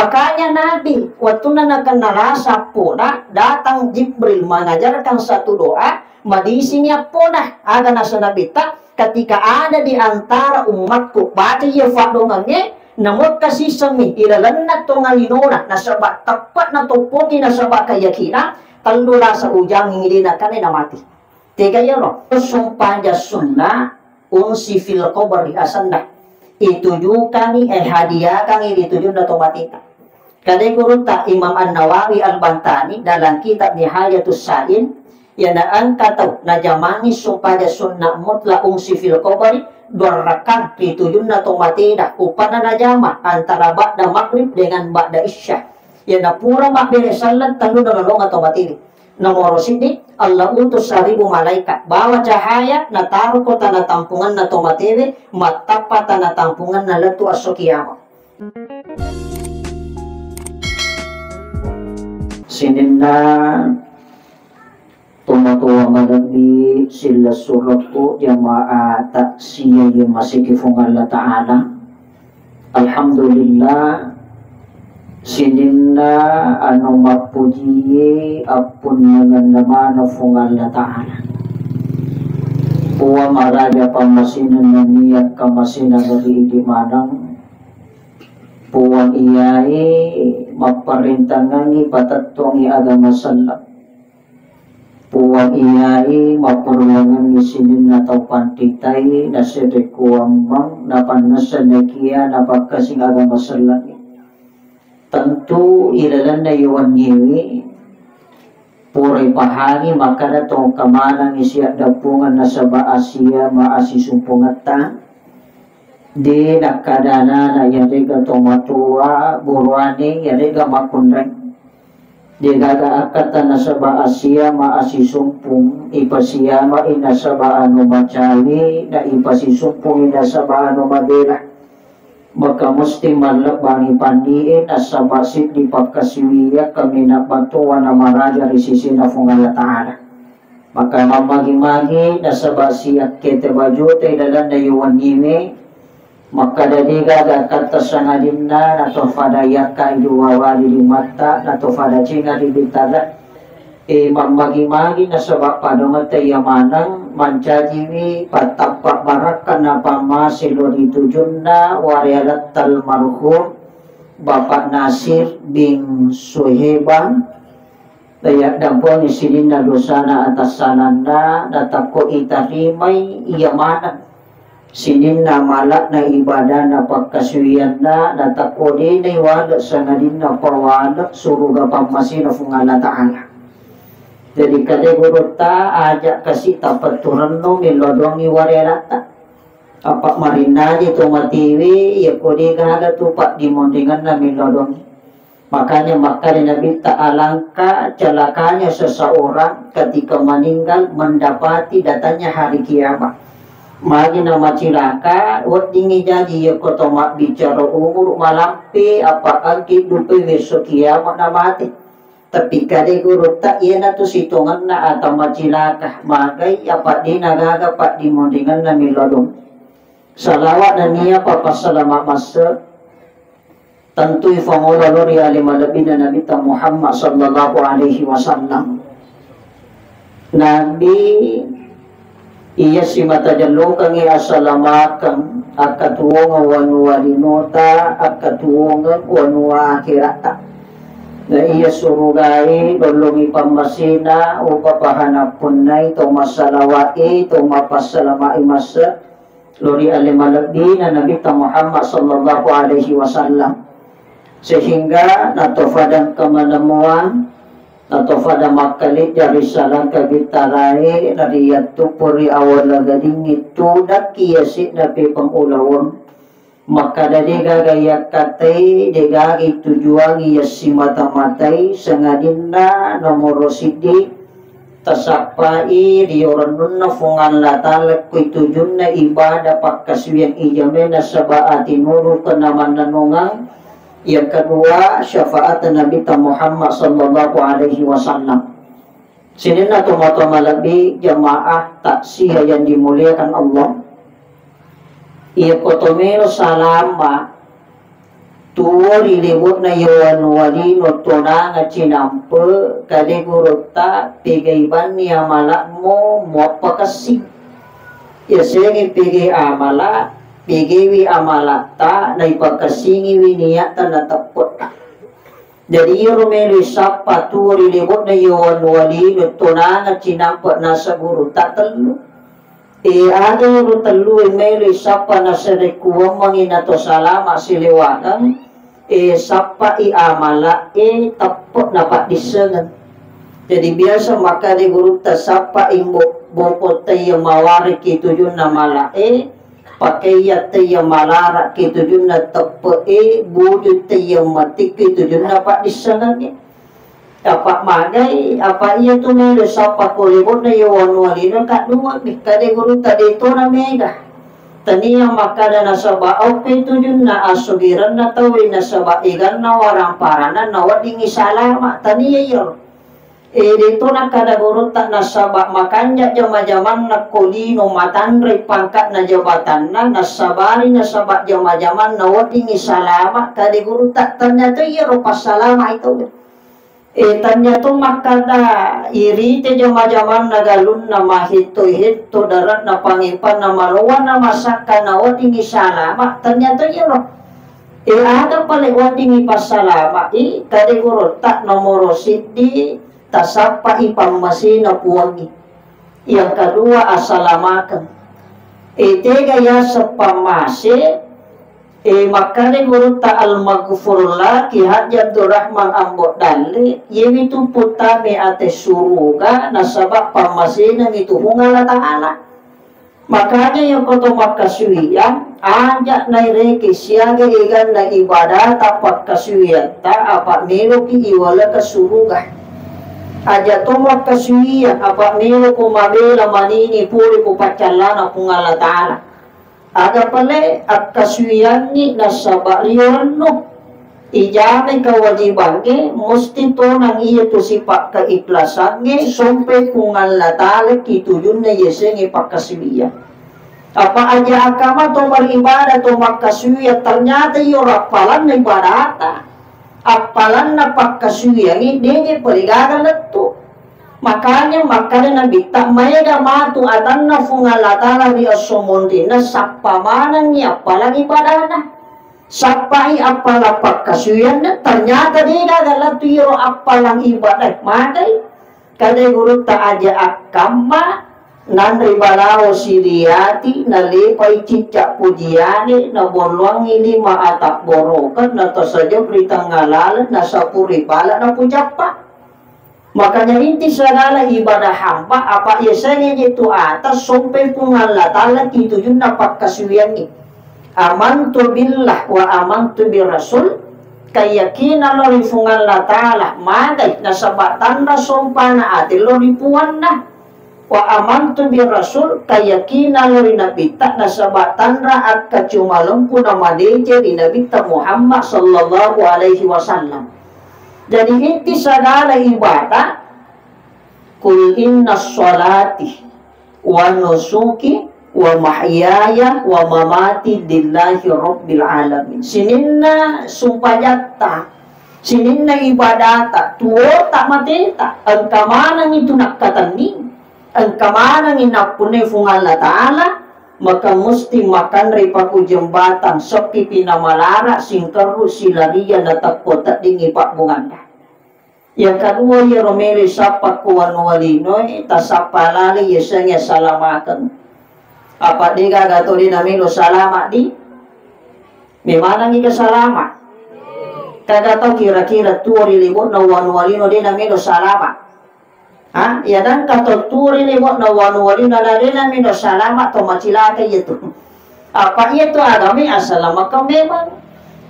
Makanya Nabi waktu akan narasa puna datang Jibril mengajarkan satu doa, madisinya puna ada nasa Nabi tak ketika ada di antara umatku baca ya fadongannya namun kasih semi ilalanat to ngalinona nasaba tepat na topoki nasaba keyakinan tandula sa ujang ngilina kanina mati. Tiga ya roh sumpah sunnah unsi fil qabri asanda itujukan hadiah kang dituju na tomatita. Kadai guru tak Imam An-Nawawi Al-Bantani dalam kitab Nihayatus Sain yang angkat tahu najamani sumpah sunnah mutlak unsi fil qabri dua rakat dituju na tomatita upana najama antara ba'da maghrib dengan ba'da isya. Ya na pura makbere salat tanu na nolong atau matili. Nomor sini Allah utus 1000 malaikat bawa cahaya na taruh kota na tampungan na tomatili matapata na tampungan na letu asokiyama. Sininna tumatuwa malabi sila surat ko jamaah tak siya yung masikifong Allah Ta'ala. Alhamdulillah sininna ano mapuji apun naman naman fung Allah Ta'ala. Uwa maraja pamasinan na niyak kamasinan dari idimanang puwang iyai maparintangangi patatong agama salak. Puwang iyai maparuangan isinin na tau pantitay na sirikuambang na panasan na kiya na pagkasing agama salak. Tentu ilalan na yuwan niwi puri pahani maka na tong kamalang isya dapungan na sa baasya maasisumpungatan di nakadana na yariga tomatua buruani yariga makunreng di gaga akata na sa baasya maasisumpung ipasiyama ina sa baano macali na ipasisumpung ina sa baano madera maka musti malabang ipandiin asa basit di pagkasiwiya kami na patuwa na maraja risisi na fungal ta'ala maka mamagi-magi na sa basiyak kete bajote dalan na yuwan nime maka dari gaga kata sangadin na nato fada yaka iduwawali di mata nato fada cina di bitala mamagi-magi na sa bapadong at yamanang mancajiwi patapak barakan na pamasilo ditujun na warialat tal marhum Bapak Nasir bin Suheban dayak dampon isilin na dosana atas sananda natako itarimay iyamanan sinin na malak na ibadah na pagkasuyan na natako din na iwala sangadin na pawala suruga pamasino fungala ta'ala. Jadi kada guru ta ajak kasih tapat turun no milodong iwarelata apa marina di tomatiwi ya kodi gaga tu pak dimondingan na milodong makanya maka Nabi tak alangkah celakanya seseorang ketika meninggal mendapati datanya hari kiamat magi nama cilaka wat dingi jadi ya kotomak bicara umur malampi apa alki dupe besok kiamat na mati tapi kade guru tak iya na tu situngan na atau macilakah magay apa di nagaga pak di mondingan na milodong salawat na niya papasalama masa tentu ifangololori alimalabi na Nabi ta Muhammad sallallahu alaihi wasallam Nabi iya si mata jalo kang iasalamakan akatuwong wanuwalinota akatuwong wanuwa akhirata na iya surugay dolongi pamasina o papahanapon na ito masalawai ito mapasalamai masa lori alimalagdi na Nabi Muhammad sallallahu alaihi wasallam sehingga natofadan kamalamuan natofadan makalit dari salang kabitaray nariyatu puri awal lagading ito nakiyasi na pipangulawang maka dari gagayak katay degagi tujuan iyasi mata-matay sangadin na nomorosidi tasapai rioranun na fungan latalak ko'y tujun na ibadah pagkaswiyang ijame na sabaati nuru kanaman nanungang yang kedua syafaat Nabi Muhammad sallallahu alaihi wasallam sinin na tumatumalabi jamaah taksiyah yang dimuliakan Allah ia kotomero salama tuori libut na yawan wali no tona nga cinampe kade gurota pigaiban ni amala mo pakasi ya sengi pigi amala pigiwi amala ta na ipakasingi winiya ta natapot jadi yoromeli sapa tuori libut na yawan wali no tona nga cinampe nasa gurota telu ada ro telu meli sapa nasa rekuwa mangina to salama siliwangan sapa amala tapot dapat disengan jadi biasa maka di guru sapa imbo boko tayo mawari kitujun na mala pakai ya tayo malara kitujun na tapo budu tayo mati kitujun dapat disengan apa magay apa iya tu melo sapa kulibot na yawan wali na kadua kade guru tadi to na mega taniya makada na saba okay to yun na asugiran na tawin na saba igan na warang paranan na wading isalama taniya yun dito na kada guru tak na saba makanya jama-jaman na kolino matanre pangkat na jabatan na nasabari na saba jama-jaman na wading isalama kade guru tak tanya to yun pasalama ito tanya to makada iri te jama-jaman nagalun na mahito-hito darat na pangipan na maluwan na masaka na wading isalama tanya to yun ada pala wading ipasalama kade guru tak nomoro sidi tasapa ipamasi na puwangi yang kedua asalamakan gaya sepamasi makanya guru ta'al maghfurullah ki hajjatul rahman ambot dali yemitu putame ate suruga nasabak pamasina itu hungala ta'ala makanya yang koto makasuiyan ajak naireki siaga igan na ibadah tapak kasuiyan ta apa melo ki iwala kasuruga aja to makasuiyan apa melo ko mabela manini puri ko pacalana hungala ta'ala aga pala at kasuyan ni nasa bariyon no ijame kawajiban ke musti to nang iya to sipak kaiklasan nge sompe kungal latale kituyun na yeseng ipakasuyan apa aja agama to beribadah to makasuyan ternyata yo rapalan na ibadata apalan na pakasuyan ini perigagal to makanya Nabi tak mayada matu adanna fungalatala di asomondi na sapamanan niya palang ibadana sapai apala pakasuyan na ternyata dia gagala tuyro apalang ibadah maday kada guru ta aja akama nan ribalao siriyati na lepay cicak pujiani na bolwang ini maatak borokan na to saja beritang ngalalan na sapuri pala na pujapa makanya inti segala ibadah hamba apa yesanya itu atas sampai pungalah taala itu yun napak kasuyan ni amantu billah wa amantu birrasul keyakinan lo rifungalah taala maday nasabatan na sompana ati lo ripuan na wa amantu birrasul keyakinan lo rinabita nasabatan ra at kacumalem puna madeje rinabita Muhammad sallallahu alaihi wasallam. Jadi inti segala ibadah kul inna sholati wa nusuki wa mahyaya wa mamati lillahi rabbil alamin sininna sumpajata sininna ibadata tuo tak mateta angkamanang itu nakatani angkamanang inapune fungala ta'ala maka mesti makan ripaku jembatan soki pinamalara singkaru silaria na takota dingi pak bunganda. Yang kedua ya romeli sapa kuwan walinoy tasapa lali yesanya salamakan. Apa diga gatori namilo salama di? Memang ngi salama. Kada to kira-kira tuori libot na wan walino di namilo salama. Ya dan kata turi lewat nawanu wali nalarena mino salama to macilaka itu apa itu agami asalama kau memang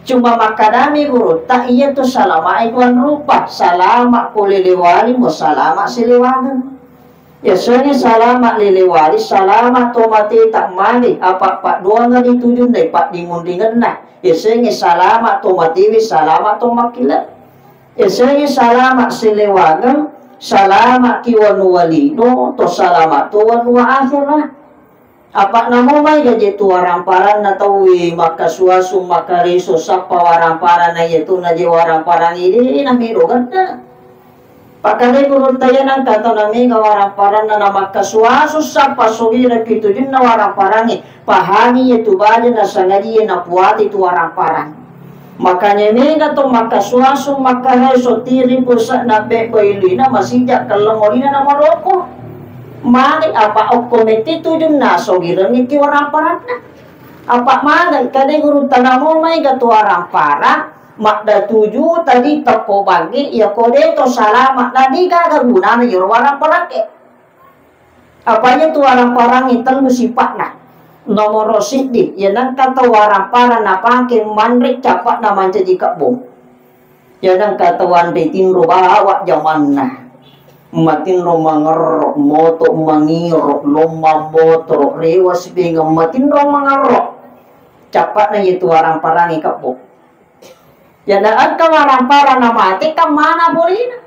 cuma makadami guru tak iya tu salama ikuan rupa salama kulilewali mo salama siliwangan ya soalnya salama lilewali salama to mati tak mali apa pak dua ngadi tujuh nih pak dimundingan nah ya soalnya salama to mati salama to makilat ya soalnya salama siliwangan salama kiwan walino to salama tuwan wa akhirah Apa namo may gaji tu waramparan na tawi makasuasu makariso sapa waramparan na yetu na je waramparan ini na mirugan na. Pakali gurun tayo ng kato na may waramparan na makasuasu sapa sugira kito din na waramparan pahani yetu baja na sangaji na puati tu waramparan. Makanya may gato makasuasu makariso tiri po sa nabekoili na masijak kalamolina na maroko. Mari apa okometi tu jum naso giran iti waramparan na. Apa magal kade guru tanamo may gato warampara makda tuju tadi toko bagi ya kode to salamat na di gagaguna na yor waramparan ke. Apanya tu waramparan ital musipat na. Nomor sidi ya nang kata waramparan na pake manrik capak na manca jika bom. Ya nang kata wande tinro bawa zaman na. Matin ro mangerok moto mangirok lomba motor rewas bingang matin ro mangerok capat na itu warang parangi kapok ya daan ka warang para na mati ka mana boleh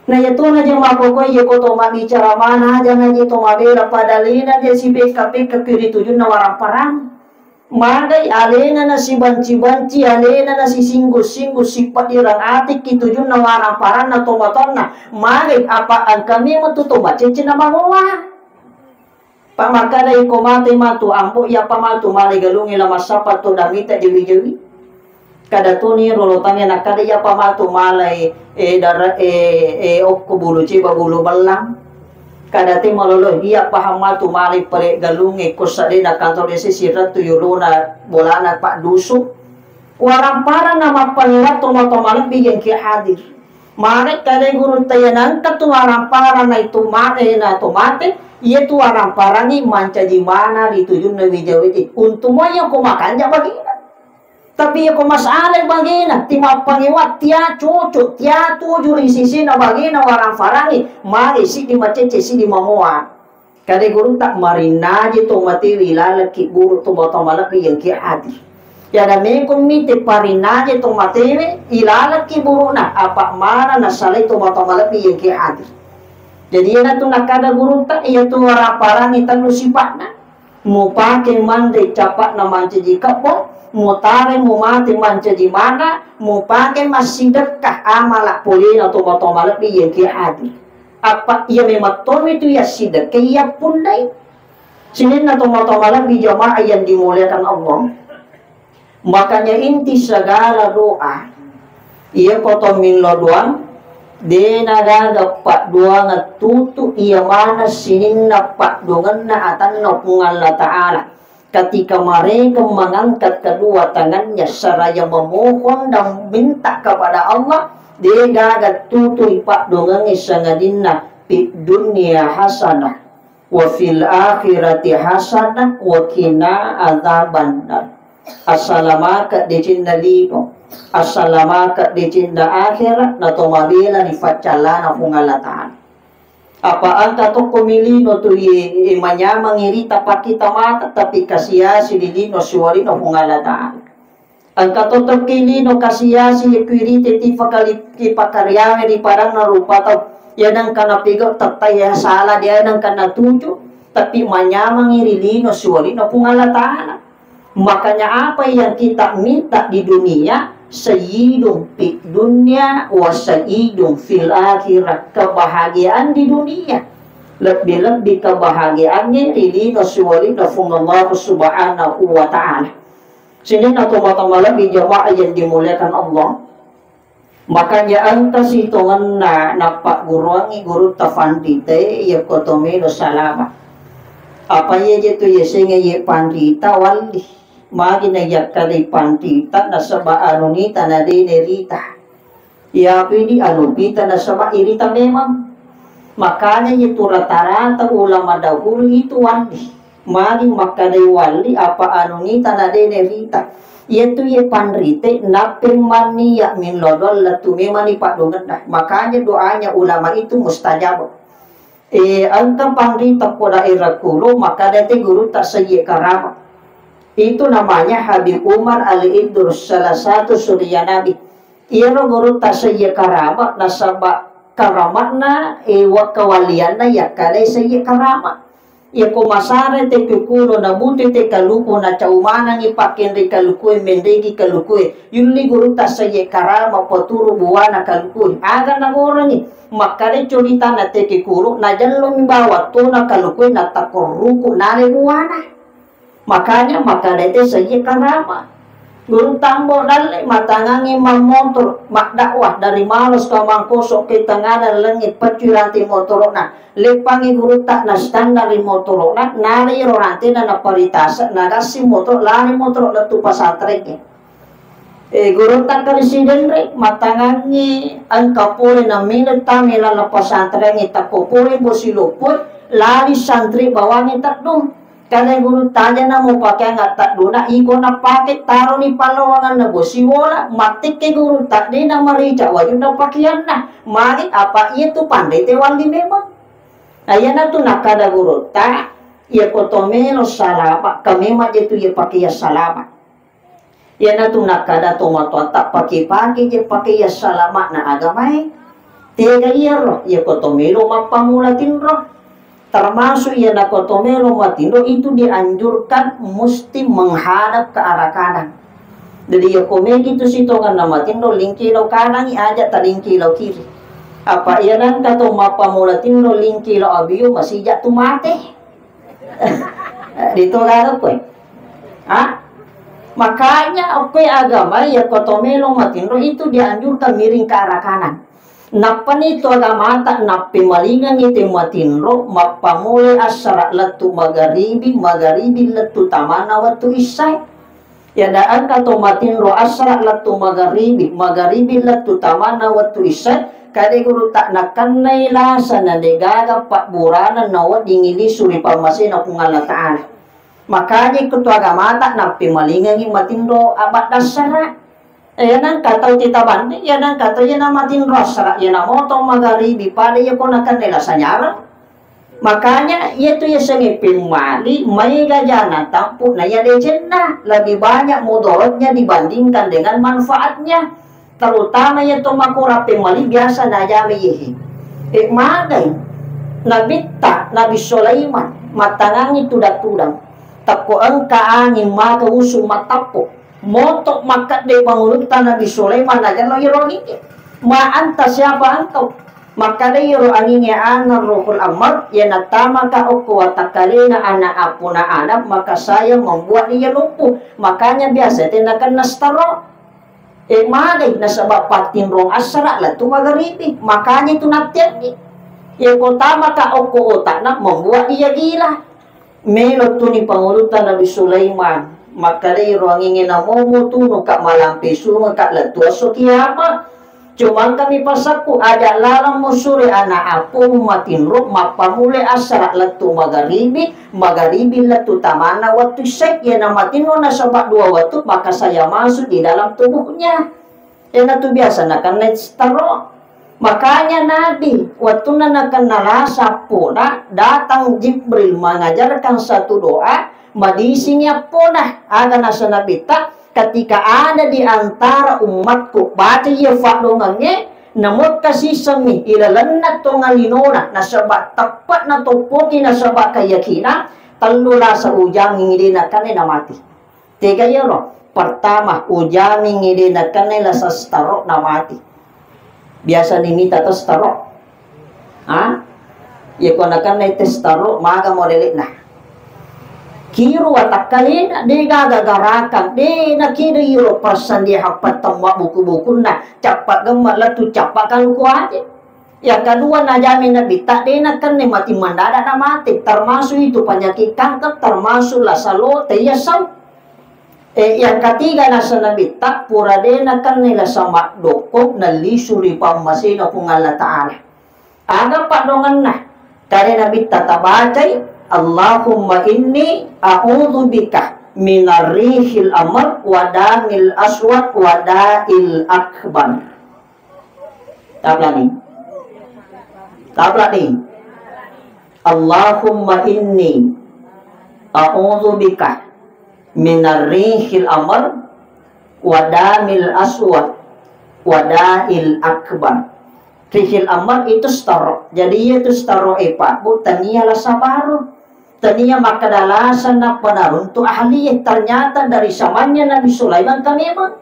na itu na jeng makokoy ya koto bicara mana jangan itu mabela padalina dia si BKP ke kiri tujuh na warang parang magay alena na si banci-banci alena na si singgu-singgu sifat irang atik itu jun na warang parang na tomaton na magay apaan kami matutuba cincin na manguwa pamakada iko mati matu ampo ya pamatu malay galungi lamas sapat to damita diwi-diwi kada tuni rolotangnya na kada ya pamatu malay okko bulu ciba bulu belang kadati malolo iya paham matu mali pare galungi kusade na kantor desi sirat tu yuluna bolana pak dusu warang para nama paniwat tomato bigen ki hadir mare kade guru tayanan katu warang para na itu mate na tomate iya tu warang para ni manca di mana ditujun na wijawiti untumonya ko makanja bagi tapi ako masalah bagina timap pangiwat tia cucu tia tujuh sisi na bagina warang farangi mari si di macece si di mamoa kade guru tak marina je to mati wilalaki guru to botomalaki yang ki adi ya da me kumite parina je to mati ilalaki guru na apa mana na salai to botomalaki yang ki adi jadi na to nakada guru tak iya to warang farangi tanu sipatna mo pake mande capak na mance jika po mau tarik mau mati manca di mana mau pakai masih dekat amalak polin atau motomalak di yang kia hati apa ia memang tom itu ya sidak ia pun dai sini atau motomalak di jamaah yang dimuliakan Allah makanya inti segala doa ia kotomin lo doang denaga dapat doang tutu ia mana sini dapat doang na atan nopungan Allah Ta'ala ketika mereka mengangkat kedua tangannya seraya memohon dan minta kepada Allah dia gagat tutui pak dongangi sangadina di dunia hasanah wa fil akhirati hasanah wa qina adzabannar assalamaka di cinta lino assalamaka di cinta akhirat na tumabila ni facalana pungalatan apa anta to kumilino to imanya mangirita pakita mata tapi kasiyasi dilino suwarino pungalatan angka to kilino kasiyasi ikwirite ti fakali ipakaryame di parang narupa to yan ang kanapigo tataya sala dia nang kanatujo tapi manyamang irilino suwarino pungalatan makanya apa yang kita minta di dunia sayyidun fi dunia wa sayyidun fil akhirah kebahagiaan di dunia lebih-lebih kebahagiaannya rilino suwali Allah subhanahu wa ta'ala sini nato-mata di jamaah yang dimuliakan Allah makanya antas hitungan na napak guruangi guru tafandite ya kotomino salama apa ya jatuh ya sehingga ya pandita wali magi na yakali pantita na saba anunita na dinerita ya pidi anupita na saba irita memang makanya itu rata-rata ulama dahulu itu wali magi makadai wali apa anunita na dinerita yaitu ya panrite napin mania min lodol latu memani pak dongan makanya doanya ulama itu mustajab angka panrita pola irakulo maka dete guru tak sayi karama itu namanya Habib Umar Al-Idrus salah satu surya Nabi ia guru tasayya karamat nasabak karamatna wa kawalianna ya kale sayya karamat ya ko masare te kukulo na buti te kaluko na chaumanang ipakin ri kalukui mendegi kalukui yuli guru tasaye karama poturu buwana kalukui aga na ngora ni makare cerita na te kikuru na jallo mbawa to na kalukui na takoruku na re buwana makanya makare te saye karama guru tambo dalle matangangi mamotor mak dakwah dari malos ka mangkosok ke tengah langit pacuranti motorona lepangi guru tak na standar di motorona nari roranti na paritasa nagasi motor lari motor letu pasantrennya guru tak presiden re matangangi ang kapuri na minta nila pasantren ita kopuri bosiluput lari santri bawangi takdum kada guru tanya na mo pakai ngatak duna iko na pakai taro ni palawangan na bosiwola matik ke guru tak di na marica wajud na pakaian na mari apa itu pandai tewali memang ayah na tu nak kada guru tak ia kotomelo salama kami mah itu ia pakai ya salama ia na tu nak kada tomato tak pakai je pakai ya salama na agamai tiga ia roh ia kotomelo mapamulatin roh termasuk ia nak kotomelo matindo itu dianjurkan mesti menghadap ke arah kanan. Jadi ya komedi itu sitongan nama tindo lingki lo kanan aja talingki lo kiri. Apa ia nan kato mapa mula tindo lingki lo abiu masih jatuh mati. Dito karo kowe. Ah? Makanya oke agama ya kotomelo matindo itu dianjurkan miring ke arah kanan. Napan itu agama tak napi malingan itu matinro mapamule asara letu magaribi letu tamana watu isai ya daan kato matinro asara letu magaribi letu tamana watu isai kade guru tak nakanai lasana degaga pak burana nawat dingili suri pamasi na kungala ta'ala makanya kutu agama tak napi malingan itu matinro abad dasara yan kataw tita bandi, yan kataw yan matin rosra, yan motong magaribi pada ya ko nakan nila sanyara. Makanya itu ya sengipin mali, may gajana tampu na ya legenda lebih banyak mudorotnya dibandingkan dengan manfaatnya. Terutama ya to makurapi mali biasa na jami yehi. Magay nabita Nabi Sulaiman matangangi tudang-tudang. Tako ang kaangin magauso matapo. Motok makat de bangulut tanah di Sulaiman aja lo yoro ini ma anta siapa engkau maka de yoro anginnya ana rohul amar ya natama ka oko watakalina ana apuna anak maka saya membuat dia lumpuh makanya biasa tindakan nastaro madai nasabab patin rong asra lah tu magaribi makanya itu natian yang utama ka oko otak nak membuat dia gila melot tu ni pangulutan Nabi Sulaiman maka dari ruang ingin namomo tuno kak malampi sungo kak letua so kiamat cuman kami pasaku ada larang musuri anak apu matinro mapamule asara letu magaribi letu tamana waktu sek ya namatino nasabak dua waktu maka saya masuk di dalam tubuhnya ya itu biasa nakan taro makanya Nabi waktu nakan nalasa puna datang Jibril mengajarkan satu doa madisinya punah ada nasa nabita ketika ada di antara umatku baca ya fadongannya namut kasih semi ilalanat to ngalinona nasabak tepat na topoki nasabak kayakina talula sa ujang ngidina kanina mati tiga ya roh pertama ujang ngidina kanila sa starok na mati biasa nimita to starok ya konakan na ite starok maga modelik na kiro watak kalina di gagagarakan di nakira iro persan dia hapat tambah buku-buku na capak gemak latu capak kalau kuat ya kedua najami nabi tak di nakan ni mati mandada na mati termasuk itu penyakit kanker termasuk lah salo teyasam yang ketiga nasa nabi tak pura di nakan nila sama dokok na lisuri pamasina kung Allah Ta'ala aga pa dongan na kaya nabi tatabacay Allahumma inni a'udzu bika minar rihil amr wa damil aswad wa da'il akbar. Tabla ni. Allahumma inni a'udzu bika minar rihil amr wa damil aswad wa da'il akbar. Rihil amr itu staro. Jadi itu staro epa. Butania lah sabaru. Tania makadalasan na panarun tu ahli ternyata dari zamannya Nabi Sulaiman kan memang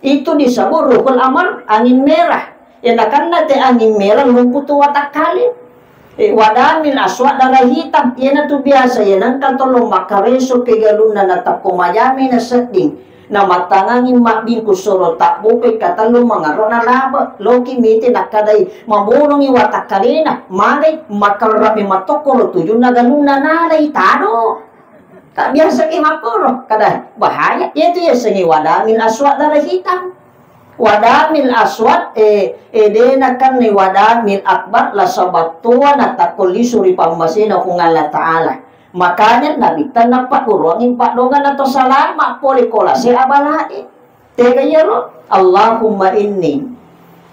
itu disebut ruhul amar, angin merah. Yang akan nanti angin merah lumpuh tu watak kali. Wadamil aswad darah hitam. Yan tu biasa yan ang tolong makareso kegaluna na tapumayami na setting. Na matangangi mabing kusuro takbo kay katalo mga na laba loki miti nakaday mamulong iwatak kalina magay makalrabi matokolo tuyo na ganun na nalay tano tak biasa makuro kada bahaya itu ya sengi wadamil aswad darah hitam wadamil aswad edena kan ni wadamil akbar la sabatuan at takulisuri pamasina kung Allah Ta'ala. Makanya Nabi tanah pak urangin pak dongan atau salama polikolasi abalai. Tega yaro Allahumma inni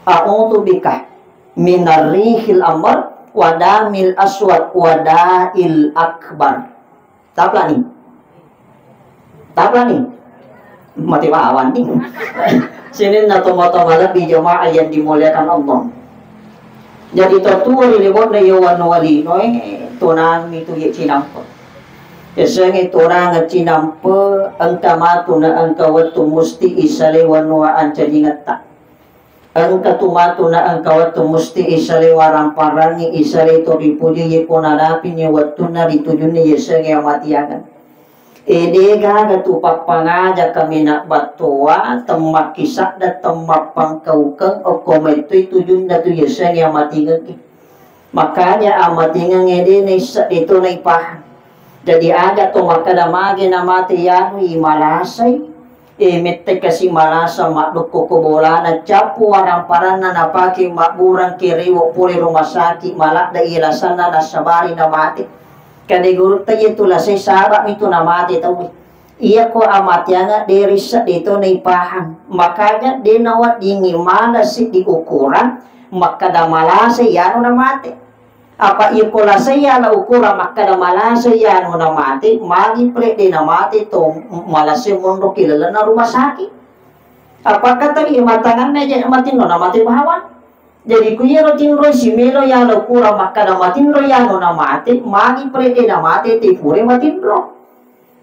a'udzu bika minar rihil amr wadamil aswad wadail akbar. Tapla nih. Mati bawan nih. Sinin na tumatawala di jamaah yang dimuliakan Allah. Jadi tuwa lilibot na yawan walino tunang itu ye cinampo. Yasang itu orang cinampo angka matu na angka watu musti isale wanuaan caringata. Angka tumatu na angka watu musti isale waramparani isale to ripuli ye ponarapi ni watu na ritujun ni yasang yang matiagan. Ede gaga tupak pangaja kami nak batua temak kisak dan temak pangkaukeng okoma itu tujun na tu yasang yang matingagi. Makanya amatingang ede itu na ipahan. Jadi ada to makadamagi na mati yanu imalasay. Mette kasi malasa makdukko ko bola na chapu waramparan na napaki makburang kiriwo puli rumah sakit malak da ilasan na nasabari na mati. Kadigurut tayo itulah say sabak itu na mati tawi. Iya ko amatyanga derisa dito na ipahan. Makanya dinawat dingi malasik di ukuran makadamalasa yanu na mati. Apa iyo ko lasaya na ukura makadamalasa yanu na mati. Magi pre di na mati to malasi mundo kilala na rumah sakit. Apakah tadi matangan na dyan matino na mati bahawan? Jadi kuya rotin roy simelo ya lo kura makada matinro ya no na mati magi prede na mati ti pure matinro.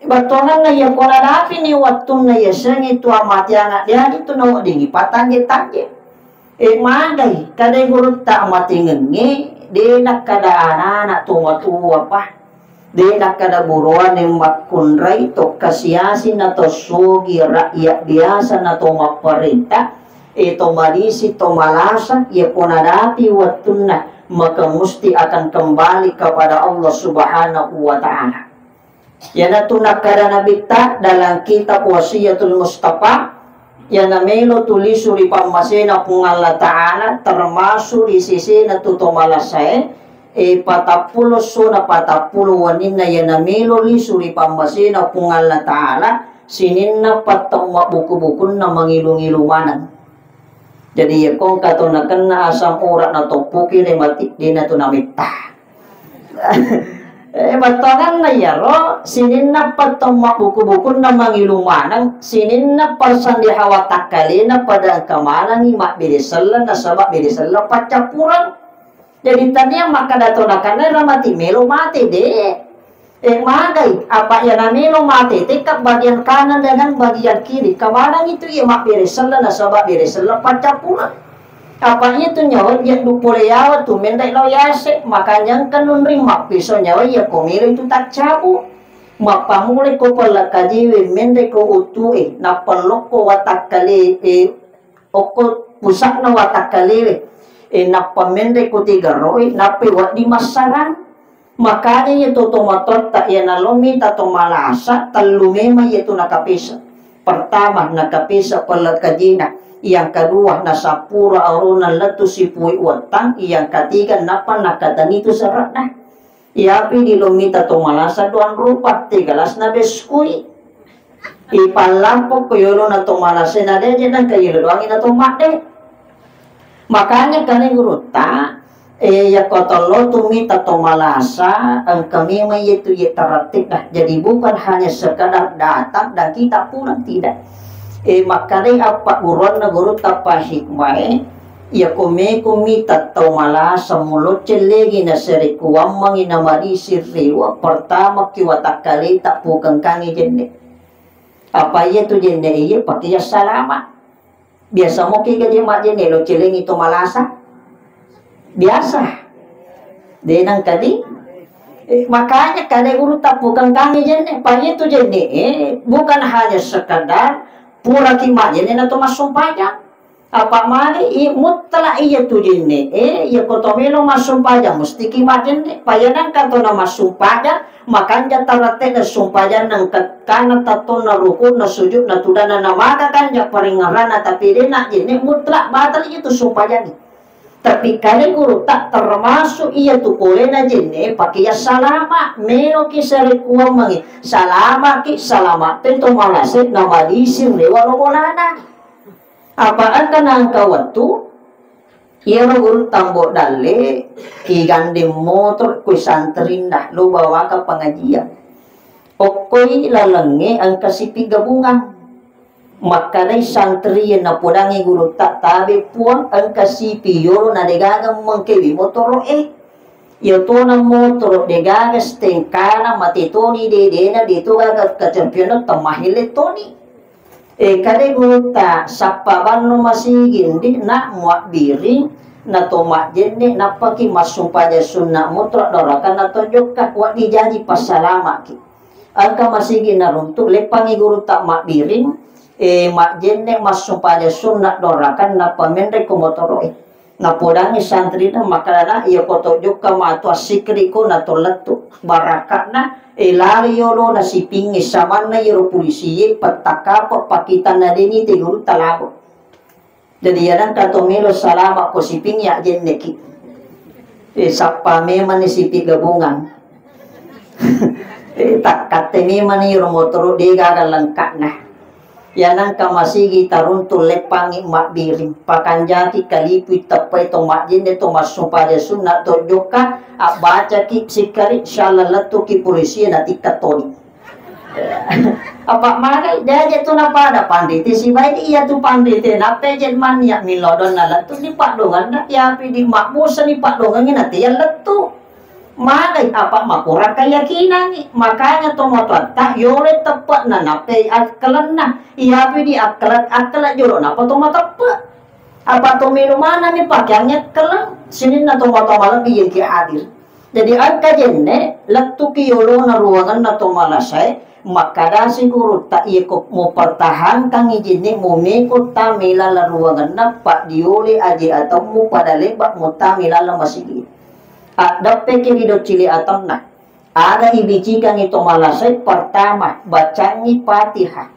Batongan na ya kola dapi ni watun na ya sengi tua mati anak dia itu no dingi patanje tanje. Magay kada gurut ta mati ngenge de nak kada anak tua tua pa. De nak kada buruan ni makunray to kasiyasin na to sugi rakyat biasa na to maperintah. Ito malisi, ito malasa, ia ponadapi watuna, maka musti akan kembali kepada Allah Subhanahu wa Ta'ala. Yan na tunakara nabita dalam kitab Wasiyatul Mustafa, yan na melo tulisuri pamasena kung Allah Ta'ala, termasuk di sisi na tutumalasay, patapulo suna patapulo wanin na yan na melo lisuri pamasena kung Allah Ta'ala, sinin na patang buku-buku na mangilung-ilumanan. Jadi ya kong kato na kena asam urat na topuki na mati di na to namita. Batangan na yaro sinin na patong buku-buku na mangilumanang sinin na parsan di hawatak kali na pada kamalang ima birisala na sabak birisala pacapuran. Jadi tadi yang maka dato na kanera mati melo mati deh. Magay, apa yan na melo mati, tikap bagian kanan dengan bagian kiri. Kamarang itu ya mak birisala na sabak birisala pacapuran. Apa itu nyawa yang dupole yawa tu mendek lo yase, makanya kan mak piso nyawa ya komiro itu tak cabu. Mak pamulai ko pala kajiwe mendek ko utue, na pelok ko watak kali oko pusak na watak kali na pamendek ko tiga roy, na pewat di masaran. Makanya itu tomatot tak ya nalomi tato malasa talumema itu nakapisa. Pertama nakapisa pala kajina. Yang kedua nasapura aruna latu sipui watang. Yang ketiga napa nakatan itu serat nah. Iapi dilumita to malasa doang rupa 13 na beskui. Ipalampok kuyolo na to malasa na deje na kayolo doangin na to mate. Makanya kaning guruta ya kotolo tumita to malasa ang kami may itu ya teratik nah. Jadi bukan hanya sekadar datang dan kita pulang tidak. Makanya apa uron na guru tapa hikmah ya kumi tatau malasa mulut celegi na seri kuwang mangina marisi riwa pertama kiwatak kali tak pukang kangi jende apa iya tu jende iya pakai ya salama biasa mo kiga jema jende lo celengi itu malasa biasa denang kadi makanya kadang guru tak pukang kangi jende pa iya tu jende bukan hanya sekadar pura kimak jende na tu masuk pajak apa mari mutlak iya tu jenne iya kotomelo masumpaja mesti kimajen payanan kato na masumpaja makan ja tarate na sumpaja nang kana tato na ruku na sujud na tudana na maka kan ja paringarana tapi dena jenne mutlak batal itu sumpaja ni tapi kali guru tak termasuk iya tu kole na jenne pakai ya salama meno ki sare kuang mangi salama ki salama tento malaset na madisir lewa lo bolana apaan kan angka waktu iya guru tambok dale ki gandeng motor ku santerin dah lu bawa ke pengajian okoi lalenge angka sipi gabungan maka dai santri na podangi guru tak tabe puang angka sipi yoro na degaga mengkewi motor iyo to na motor degaga stengkana matitoni dedena dito gaga kacampionat tamahile toni kade guta sapaban no masigin di na muak biring na tomak jenne na paki masumpaja sunna mutlak dorakan na tonjok ka wak dijaji pasalama ki angka masigin na runtuk lepangi guru tak mak biring mak jenne masumpaja sunna dorakan na pamendre ko motoro na podangi santri na makalana iya kotok joka matua sikriko na toletu barakat na lari yolo na si pingi saman na yoro polisi pataka pakitan na dini te guru talabo jadi yan katomelo salama ko si pingi ya jenneki sapa memang ni si gabungan tak kate memang ni yoro motoro de gagal lengkap nah yanang kamasigi taruntul lepangi mak biring pakanjaki kalipi tapai to mak jende to masumpaja sunat to joka baca ki sikari shalallatu ki polisi nanti katoni apa mana dia tu napa ada panditi si baik iya tu panditi nape jen mania milodon na tu di pak dongan nak ya pi di makmusa ni pak dongan ni nanti ya letu magai apa makura keyakinan ni makanya to motor tak yore tepat na nape akalan na iya pi di akalat jolo napa to tepat apa to minuman ni pakaiannya kelan sini na to motor malam yang ki hadir jadi angka jenne letu ki yolo na ruangan na to malasai maka siguro tak iya ko mo pertahankan ijinni mo mekot ta milala ruangan na pak diole aji atau mo padalebak mo ta milala masigi dapat kiri cili atom nah ada ibicikan itu malasai pertama bacangi Fatihah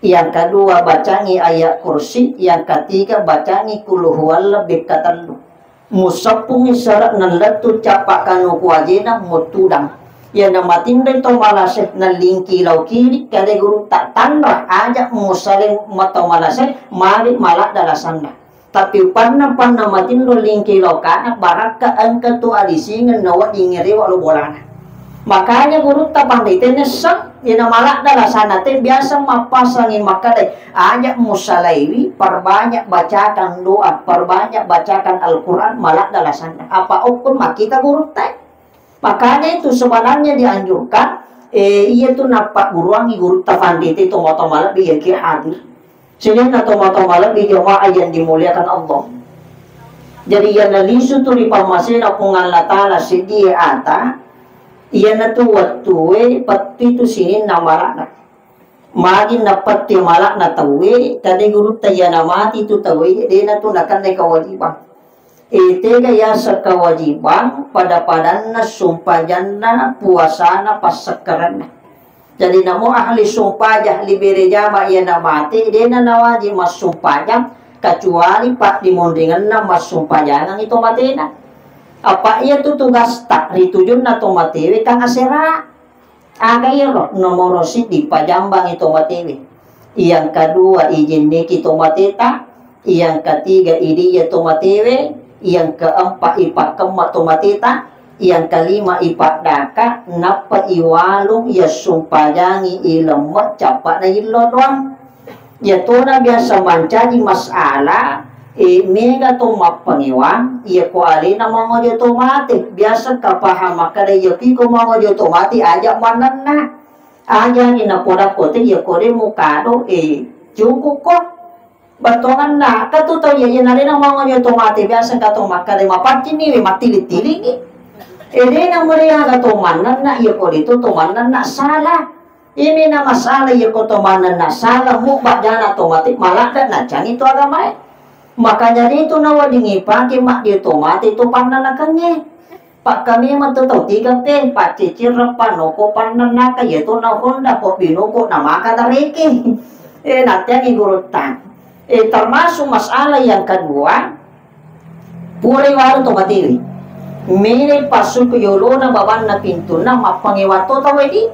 yang kedua bacangi ayat kursi yang ketiga bacangi kuluhuwalla bikatalu musapungi syarat nalatu capakan kuajena mutudang yang namatin itu malasai nalingki lau kiri kade guru tak tanrah aja musaling mata malasai mari malak dalasana tapi panna matin lo lingki lo kana baraka angka tu alisingan nawa ingere wa lo bolana makanya guru tak pandai tenesang ina malak dalasana te biasa mapasangi makadai aja musalaiwi perbanyak bacakan doa perbanyak bacakan Al-Quran malak dalasana apa hukum kita guru tak makanya itu sebenarnya dianjurkan iya tu napak guruangi guru tak pandai itu moto malak biar ki hadir sehingga atau malam di jamaah yang dimuliakan Allah. Jadi yang nalisu tu di pamasin aku ngalatala si dia ata, ia natu waktu pati tu sini namalak na, magin na pati malak na tawe, tadi guru taya namati tu tawe, dia natu nakan na kewajiban. Tega ya sekawajiban pada padanna sumpajana puasana pasakaran. Jadi namo ahli sumpah ahli berejama ia namati dia nawaji mas sumpahnya kecuali pak dimundingan na mas sumpahnya itu mati na apa ia tu tugas tak ritujun na to mati kang asera aga iro nomor di pajambang itu mati yang kedua izin niki to mati ta yang ketiga idi ya to mati yang keempat ipak kemat to mati ta yang kelima ipak daka napa iwalung ya sumpajangi ilemet capak na ilo doang ya tuna biasa mencari masalah mega to mapangiwan iya ko ali na mga otomatik biasa kapahama kada yoki ko mga otomatik aja manan na aja inapoda ko te iya ko de mukado cukup ko batongan na katuto iya na rin ang mga otomatik biasa katong makada mapakin ni matili-tili ni na muriya katumanan na iya ko dito tumanan na salah ini na masalah iya ko tumanan na salah mo ba dyan otomatik malada na dyan ito agamay. Makanya dito nawadingi pagi mak di otomatis itu pananakannya pak kami matutau tiga teh pak cicir panoko pananaka yaitu na honda kok binoko nama kata reki nanti yang gurutan termasuk masalah yang kedua puri waru tomatiri mire pasuk yolo na baban na pintu na mapangiwato tawedi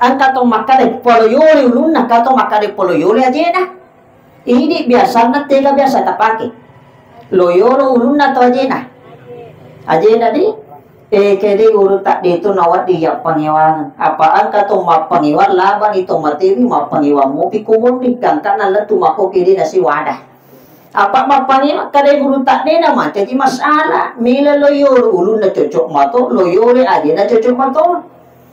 angka to makade poloyoli ulun na kato makade poloyoli aja na ini biasa na tega biasa tak pakai loyoro ulun na to aja na di kede urut tak di itu nawat dia pangewangan apaan kato mapangewan laban itu materi mapangewan mo pikumon di kangkan ala tu mako kede nasi wadah apa mapangewan kade urut tak di nama jadi masalah mila loyoro ulun na cocok mato loyore aja na cocok mato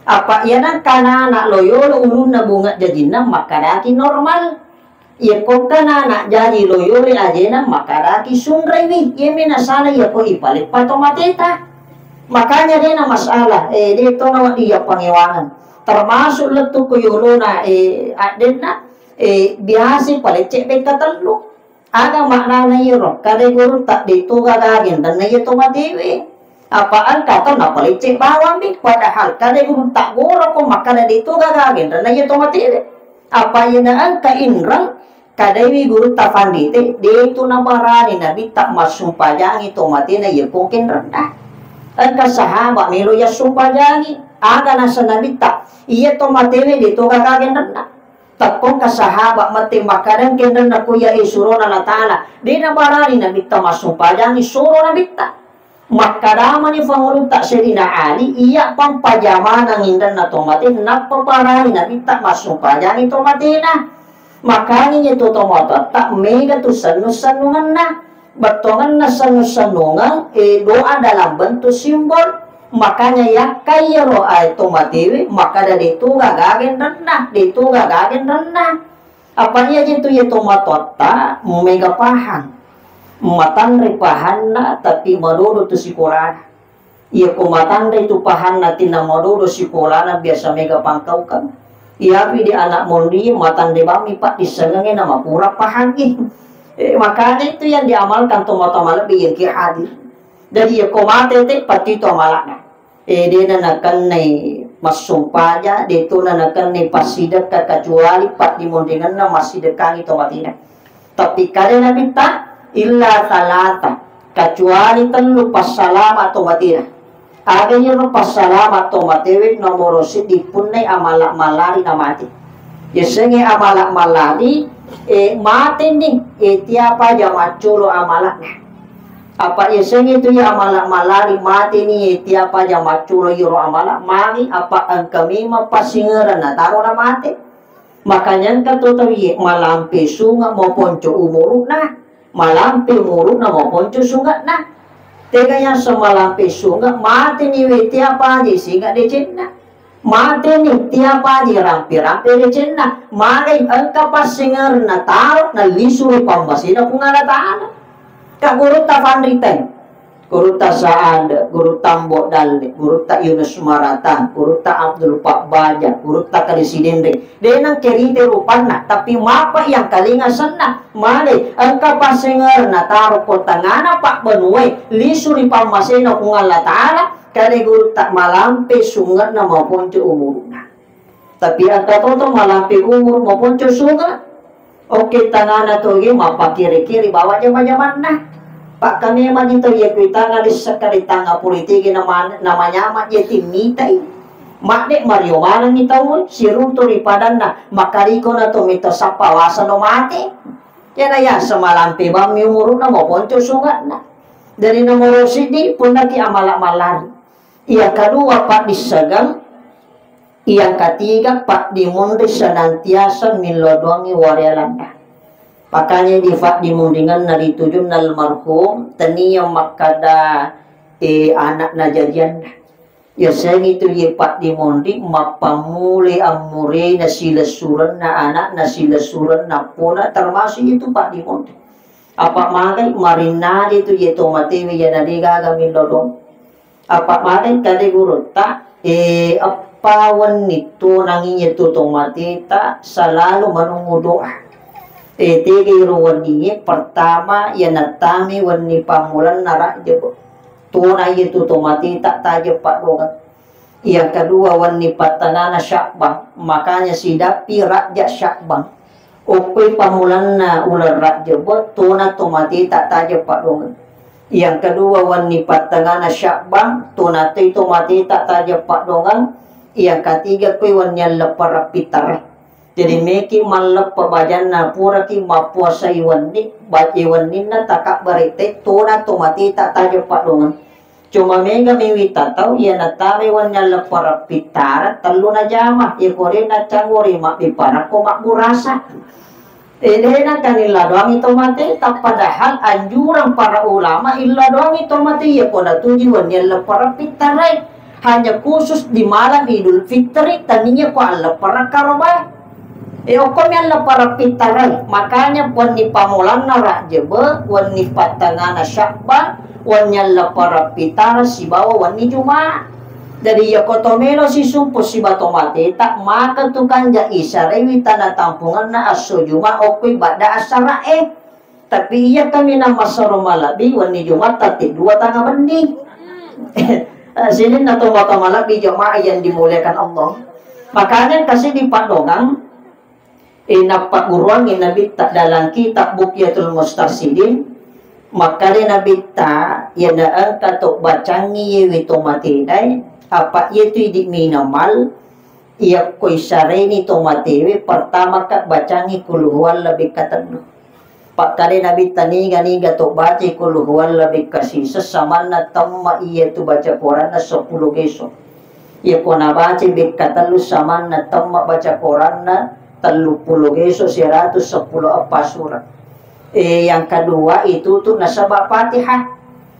apa ya na kanana loyoro ulun na bunga jadi na makanaki normal ya kok kanana jadi loyore aja na makaraki sunrewi ya mina sana ya kok ipalit patomateta makanya dia na masalah dito na iya pangewangan termasuk letu ko yolo na aden na biasa palit cek katelu aga makna na yoro kade guru tak dito gagagin dan na ito matiwi apaan kata na palit cek bawang padahal kade guru tak goro ko makana dito gagagin dan na ito matiwi apa yun na ang kainrang kadai guru tafandite de itu nabarani nabi tak masumpajangi tomati na yepokin rendah angka sahabat melo ya sumpajangi aga nasa nabi tak iya tomati de to kakagen rendah takong ka sahabat mati makadan kenden na kuya isuro na natala de nabarani nabi tak masumpajangi suro nabi tak makadama ni fangulun tak serina ali iya pampajama nang indan na tomati napaparani nabi tak masumpajangi tomati na makanya itu tomato tak mega tu sanu-sanungan na batongan na sanu-sanungan doa dalam bentuk simbol makanya ya kaya roa itu matiwi maka dari itu gagagen rendah itu gagagen rendah apanya itu ya tomato tak mega pahan matan ripahan na tapi madodo tu sikolana iya kumatan itu pahan na tina madodo sikolana biasa mega pangkau kan iya di anak mondi matan de bami pak disengenge nama pura pahangi makanya itu yang diamalkan tomato bikin ki hadir jadi ya komate te pati to malana dia nanakan ne masumpaja de to nanakan ne pasidak kecuali pat dimondingan na masih dekangi tomatina tapi kare nabi ta illa salata kecuali telu pasalama tomatina aganya no pasalamat to matewit nomor di punay amalak malari na mati. Yesenge amalak malari mati ni tiapa jama culo amalak na. Apa yesenge itu ya amalak malari mati ni tiapa jama culo yuro amalak mari apa ang kami mapasingeran na taro na mati. Makanya katotawi malampi sunga mo ponco umuruk na malampi umuruk na mo ponco sunga na. Tega yang semalampi sunga mati ni tiap aja singa de cenna mati ni tiap aja rampi-rampi de cenna magai angka pasingar na taro na lisuri pambasina kungala taana ka guru ta Fandriten guru ta Saada guru Tambo Dalde guru ta Yunus Marata guru ta Abdul Pak Baja guru ta Kalisidende denang kerite rupana tapi mapa yang kalinga sana male angka pasingar na taro ko tangana Pak Benue lisuri pamasena kungala taala kare guru tak malampi sungat na maupun umurna tapi angka toto malampi umur maupun sungat oke tangana to ge mapa kiri-kiri bawa jaman-jaman nah Pak kami emang itu ya kita ngalis sekali tangga politik namanya mak ya timitai mak dek Mario mana nih tahu sirun tuh ripadan na makariko na tuh mito sapawasan no mati ya na ya semalam pibam umurun na mau ponco sungat na dari nomor sini pun lagi amalak malari yang kedua Pak disegang yang ketiga Pak dimundi senantiasa milodongi warialanda Makanya di mundingan na ditujun nal marhum taniyang makada anak na jadian ya sayang itu ye pak di mundi mapamuli amure na sila suran na anak na sila suran na puna termasuk itu pak di mundi apa makai marinade itu ye tomatewi ya nadi gagamin lodong apa makai kade guru tak apa wanito nanging itu tomate tak selalu menunggu doa tiga wani pertama ya natami wani pamulan narak jebo tunai itu tomati tak taje pak doang. Yang kedua wani patangana Syakban makanya sidapi raja Syakban ukui pamulan na ular rak jebo tuna tomati tak taje pak doang. Yang kedua wani patangana Syakban tunati tomati tak taje pak doang. Yang ketiga kui wani lepar pitar jadi meki malap pabajan na pura ki mapuasa iwani baca iwani na takak berite tuna tomati tak tajo pak dongan cuma mega miwita tau ya natame wanya lepar pitara telu na jama ya kore na cangori mak bipara ko mak burasa na kanila doang tomati tak padahal anjuran para ulama illa doang tomati ya koda tujuan ya lepar pitara hanya khusus di malam Idul Fitri tadinya ko lepar karobah okom yang lepar pitaran makanya wani pamulan narak jebe wani patangana Syakban wani lepar pitara si bawa wani Jumat dari ya kotomelo si sumpus si batomate tak maka tukang ja isarewi tanah tampungan na aso Jumat okui bada asara tapi iya kami nama saromalabi wani Jumat tati dua tangga bening sini na tomatomalabi jemaah yang dimuliakan Allah makanya kasih di padongang napak guruan nabi tak dalam kitab Buqyatul Mustarsidin maka nabi tak ya na katok bacangi witomati dai apa itu di minimal ia koi sareni tomati pertama ka bacangi kulhuwal lebih katanu pak kali nabi tani gani gatok baca kulhuwal lebih kasih sesaman na tamma ia tu baca Quran na 10 besok ia kona baca bikatalu saman na tamma baca Quran na 30 geso 110 apa surat yang kedua itu tuh nasabah Fatihah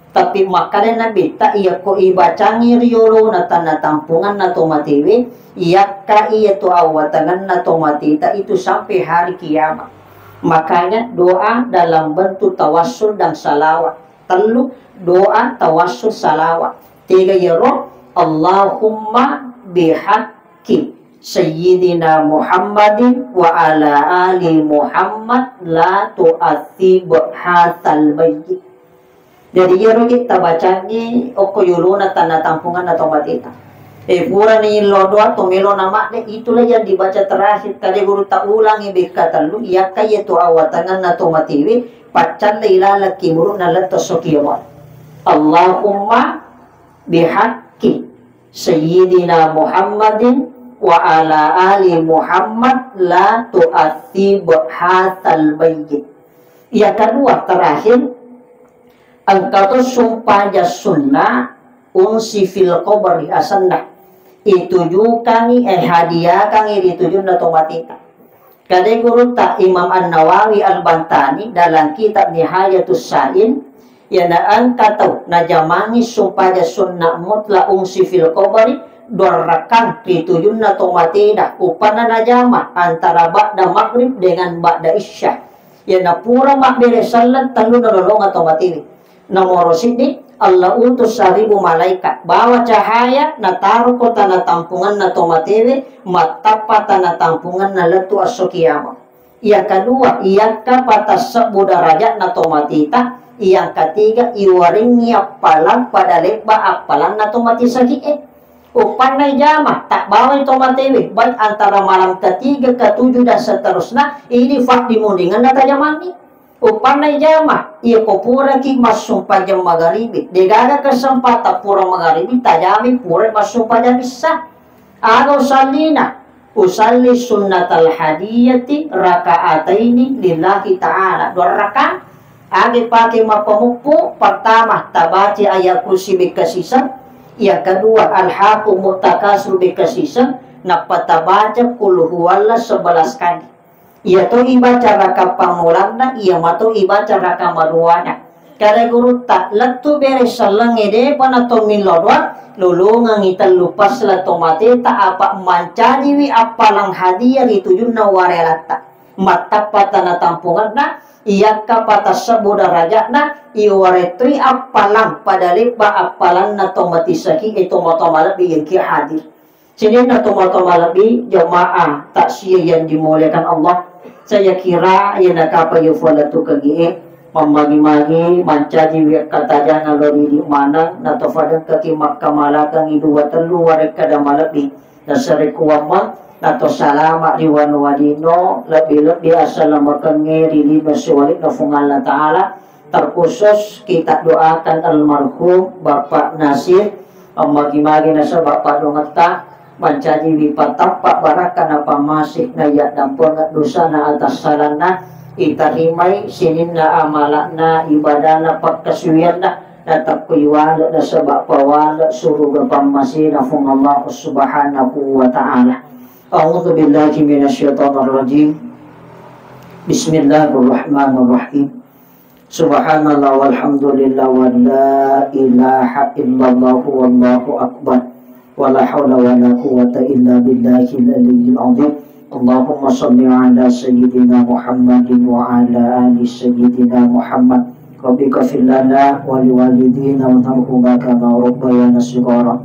tapi makanya nabi tak iya ko ibacangi riolo na tanah tampungan na tomatiwi iya ka iya tu awatangan na tomatita itu sampai hari kiamat makanya doa dalam bentuk tawassul dan salawat telu doa tawassul salawat tiga ya roh Allahumma bihaqqi Sayyidina Muhammadin wa ala ali Muhammad la tu'athib hatal bayyid. Jadi yero kita baca ni oko yuluna tanah tampungan atau matita. Pura ni lodoa tomelo nama de itulah yang dibaca terakhir kali guru tak ulangi berkata lu ya kaya tu awatangan atau matiwi pacan leila kimuru nalat tosokiyawat. Allahumma bihaqqi Sayyidina Muhammadin wa ala ali Muhammad la tu'athib hatal bayyid. Yang kedua terakhir engkau tu sumpah sunnah unsi fil qabri asannah ituju kami hadiah kami dituju na tomatika kadai guru tak Imam An-Nawawi Al-Bantani dalam kitab Nihayatus Sa'in yang angkat tahu na jamangi sumpah sunnah mutlak unsi fil qabri dorakan dituju na tomatina upana na jama antara ba'da maghrib dengan ba'da isya yang na pura makbere salat telu na lolong atau matini nomor sini Allah utus 1000 malaikat bawa cahaya na taruh ko tanah tampungan na tomatewe matapa tanah tampungan na letu asokiyama. Yang kedua yang patas darajat na tomatita. Yang ketiga iwaring apalan pada leba apalan na tomatisagi upanay jama tak bawa tomatewe baik antara malam ketiga ketujuh dan seterusnya ini fakti mundingan na tajamani. Upanay jama iya ko pura ki masumpa jam magharibi degada kesempatan pura magharibi tajami pura masumpa jam bisa agaw salina usalli sunnatal hadiyati rakaataini lillahi ta'ala 2 rakaat agi pakai mapamukpu pertama tabaci ayat kursi bikasisan yang kedua alhaqu mutakasur bikasisan napatabaca kul huwallah 11 kali Ia to iba cara kapamulana, ia mato iba cara kamaruana. Kare guru tak latu beres salang ede pana to milodwa lulungang ital lupas la tomate ta apa mancani wi apalang hadiah ditujun na warelata. Matapata na tampungan na iya kapata sabuda raja na iwaretri apalang padali ba apalang na tomatisaki ito motomalabi yang kia hadir. Sini na tomatomalabi jamaah taksiyah yang dimuliakan Allah. Saya kira ia nakapayo falatu kagi mamagi-magi mancaji wi kataja ngalori di mana na tofadan kaki makkamalakang iduwa telu warek kada malabi nasare kuwama nato salama riwan wadino lebih-lebih assalamualaikum ngeri maswalik nafungal na ta'ala terkhusus kita doakan almarhum Bapak Nasir magi-magi nasa Bapak dongeta mancaji wipatap Pak barakan apa masih nayak dampun dosa na atas salana itarimay sinin na amalak na ibadah na pagkasuyan na natap kuiwala na sa bapawala suruga pamasi na fung Allah subhanahu wa ta'ala. A'udhu billahi minasyaitanir rajim. Bismillahirrahmanirrahim. Subhanallah walhamdulillah wa la ilaha illallah wallahu akbar wa la hawla wa la quwwata illa billahil aliyyil azim. Allahumma salli ala sayyidina Muhammadin wa ala ali sayyidina Muhammad. Rabbi ghfir lana wa liwalidina warhamhuma kama rabbayana shighara.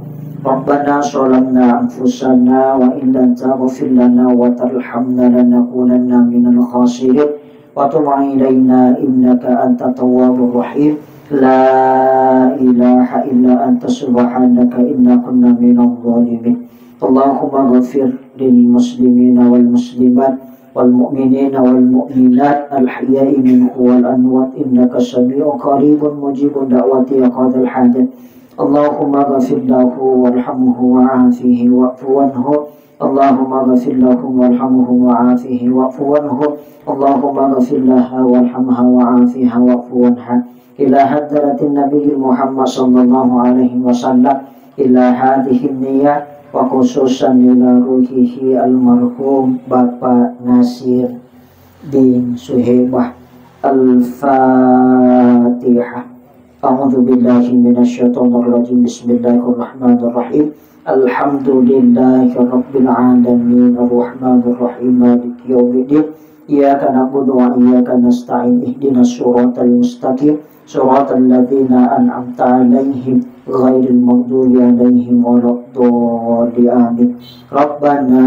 Rabbana zalamna anfusana wa in lam taghfir lana wa tarhamna lanakunanna minal khasirin. Wa tub 'alaina innaka antat tawwabur rahim. La ilaha illa anta subhanaka inna kunna minadh dhalimin. Allahumma ghafir lil muslimina wal muslimat wal mu'minina wal mu'minat al ahya'i minhu wal amwat innaka sami'un qaribun mujibud da'wati ya qadil hajat. Allahumma ghafir lahu warhamhu wa'afihi wa'fu anhu. Allahumma ghafir lahu warhamhu wa'afihi wa'fu anhu. Allahumma ghafir laha warhamha wa'afiha wa'fu anha. Ila hadratin Nabi Muhammad sallallahu alaihi wasallam ila hadhihi niyyah wa khususan ila ruhihi almarhum Bapak Nasir bin Suhaibah. Al-Fatihah. A'udzu billahi minasyaitonir rajim. Bismillahirrahmanirrahim. Alhamdulillahi rabbil alamin arrahmanir rahim maliki yaumiddin. Iyyaka na'budu wa iyyaka nasta'in ihdinas siratal mustaqim siratal ladzina an'amta 'alaihim ghairil maghdubi 'alaihim waladdallin amin. Rabbana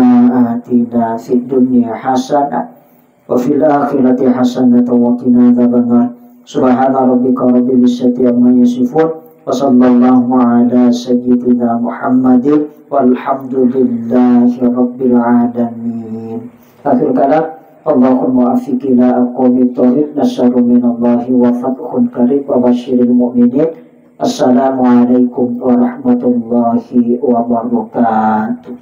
atina fid dunya hasanah wa fil akhirati hasanah wa qina adzabannar. Subhana rabbika rabbil izzati amma yasifun wa sallallahu ala sayyidina Muhammadin walhamdulillahi rabbil alamin. Akhir kalam. Allahumma afiqina aqwamit thoriq nasaru minallahi wa fathun karib wa basyiril mu'minin. Assalamualaikum warahmatullahi wabarakatuh.